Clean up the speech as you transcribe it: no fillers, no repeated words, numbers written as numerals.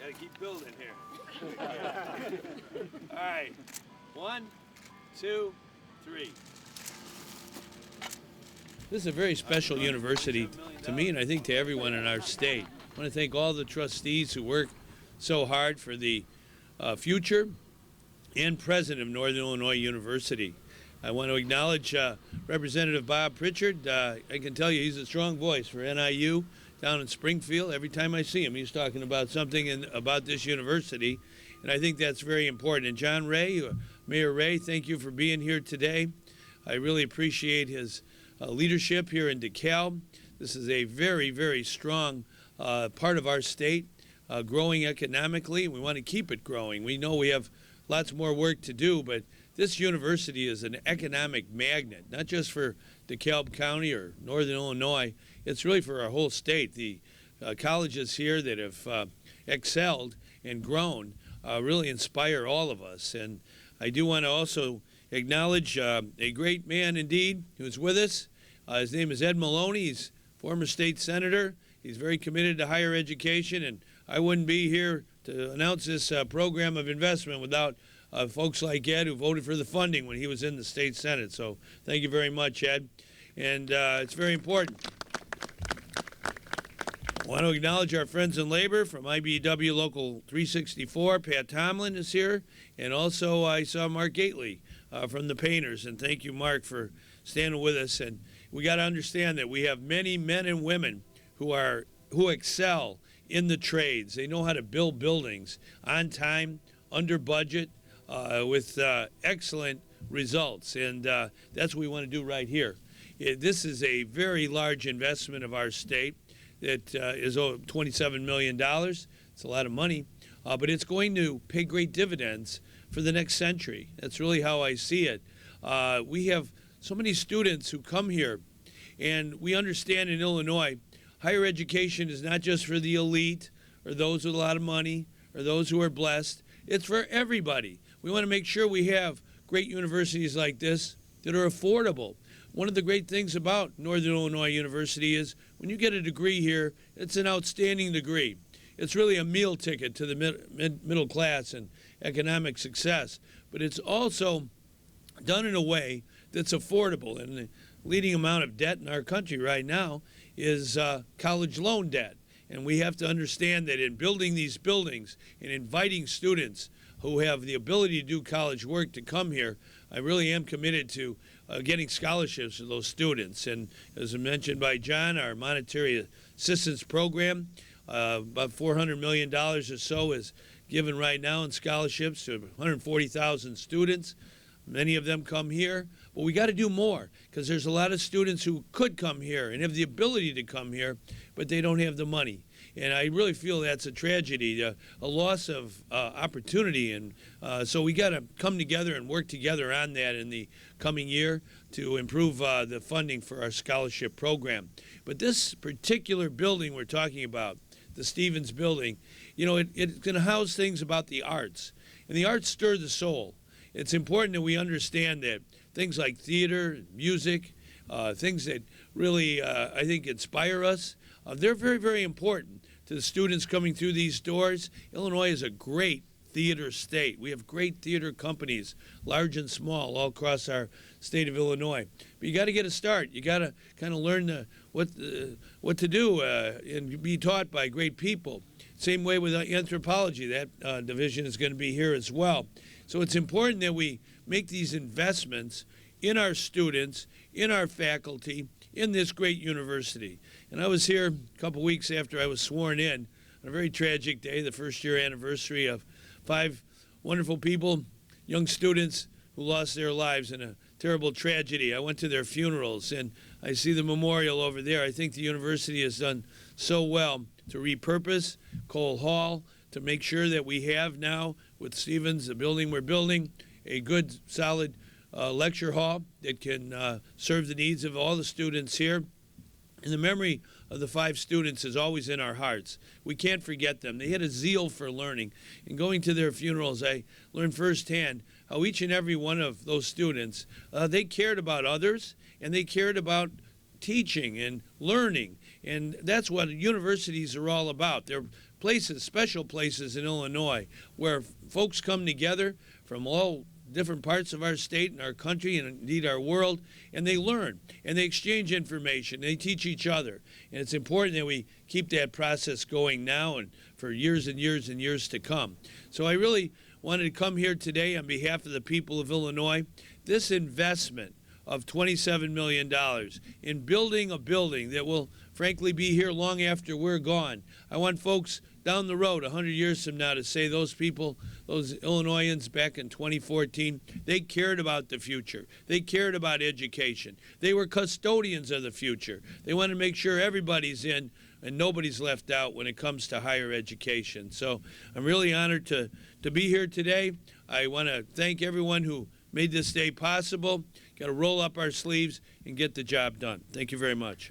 Gotta keep building here. All right, 1, 2, 3. This is a very special university to me, and I think to everyone in our state. I want to thank all the trustees who work so hard for the future and present of Northern Illinois University. I want to acknowledge Representative Bob Pritchard. I can tell you he's a strong voice for NIU down in Springfield. Every time I see him, he's talking about something about this university, and I think that's very important. And John Ray, Mayor Ray, thank you for being here today. I really appreciate his leadership here in DEKALB. This is a very, very strong part of our state, growing economically. We want to keep it growing. We know we have lots more work to do, but this university is an economic magnet, not just for DeKalb County or Northern Illinois. It's really for our whole state. The colleges here that have excelled and grown really inspire all of us. And I do want to also acknowledge a great man indeed who's with us. His name is Ed Maloney. He's former state senator. He's very committed to higher education, and I wouldn't be here to announce this program of investment without folks like Ed who voted for the funding when he was in the state senate. So thank you very much, Ed. And it's very important. I want to acknowledge our friends in labor from IBEW Local 364. Pat Tomlin is here. And also I saw Mark Gately from the painters. And thank you, Mark, for standing with us. And we got to understand that we have many men and women who excel in the trades. They know how to build buildings on time, under budget, with excellent results. And that's what we want to do right here. This is a very large investment of our state that is $27 million. It's a lot of money, but it's going to pay great dividends for the next century. That's really how I see it. We have so many students who come here, and we understand in Illinois, higher education is not just for the elite or those with a lot of money or those who are blessed. It's for everybody. We want to make sure we have great universities like this that are affordable. One of the great things about Northern Illinois University is when you get a degree here, it's an outstanding degree. It's really a meal ticket to the middle class and economic success, but it's also done in a way that's affordable. And the leading amount of debt in our country right now is college loan debt. And we have to understand that in building these buildings and inviting students who have the ability to do college work to come here, I really am committed to getting scholarships for those students. And as mentioned by John, our monetary assistance program, about $400 million or so is given right now in scholarships to 140,000 students. Many of them come here, but we got to do more because there's a lot of students who could come here and have the ability to come here, but they don't have the money. And I really feel that's a tragedy, a loss of opportunity. And so we got to come together and work together on that in the coming year to improve the funding for our scholarship program. But this particular building we're talking about, the Stevens building, you know, it's going to house things about the arts. And the arts stir the soul. It's important that we understand that things like theater, music, things that really, I think, inspire us, they're very, very important to the students coming through these doors. Illinois is a great theater state. We have great theater companies, large and small, all across our state of Illinois. But you got to get a start. You got to kind of learn what to do and be taught by great people. Same way with anthropology. That division is going to be here as well. So it's important that we make these investments in our students, in our faculty, in this great university. And I was here a couple weeks after I was sworn in on a very tragic day, the first year anniversary of 5 wonderful people, young students who lost their lives in a terrible tragedy. I went to their funerals, and I see the memorial over there. I think the university has done so well to repurpose Cole Hall, to make sure that we have now, with Stevens, the building we're building, a good, solid lecture hall that can serve the needs of all the students here. And the memory of the 5 students is always in our hearts. We can't forget them. They had a zeal for learning. And going to their funerals, I learned firsthand how each and every one of those students, they cared about others, and they cared about teaching and learning. And that's what universities are all about. They're places, special places in Illinois, where folks come together from all different parts of our state and our country and indeed our world, and they learn and they exchange information. They teach each other. And it's important that we keep that process going now and for years and years and years to come. So I really wanted to come here today on behalf of the people of Illinois. This investment of $27 million in building a building that will frankly be here long after we're gone. I want folks down the road 100 years from now to say those people, those Illinoisans back in 2014, they cared about the future. They cared about education. They were custodians of the future. They want to make sure everybody's in and nobody's left out when it comes to higher education. So I'm really honored to be here today. I want to thank everyone who made this day possible. Got to roll up our sleeves and get the job done. Thank you very much.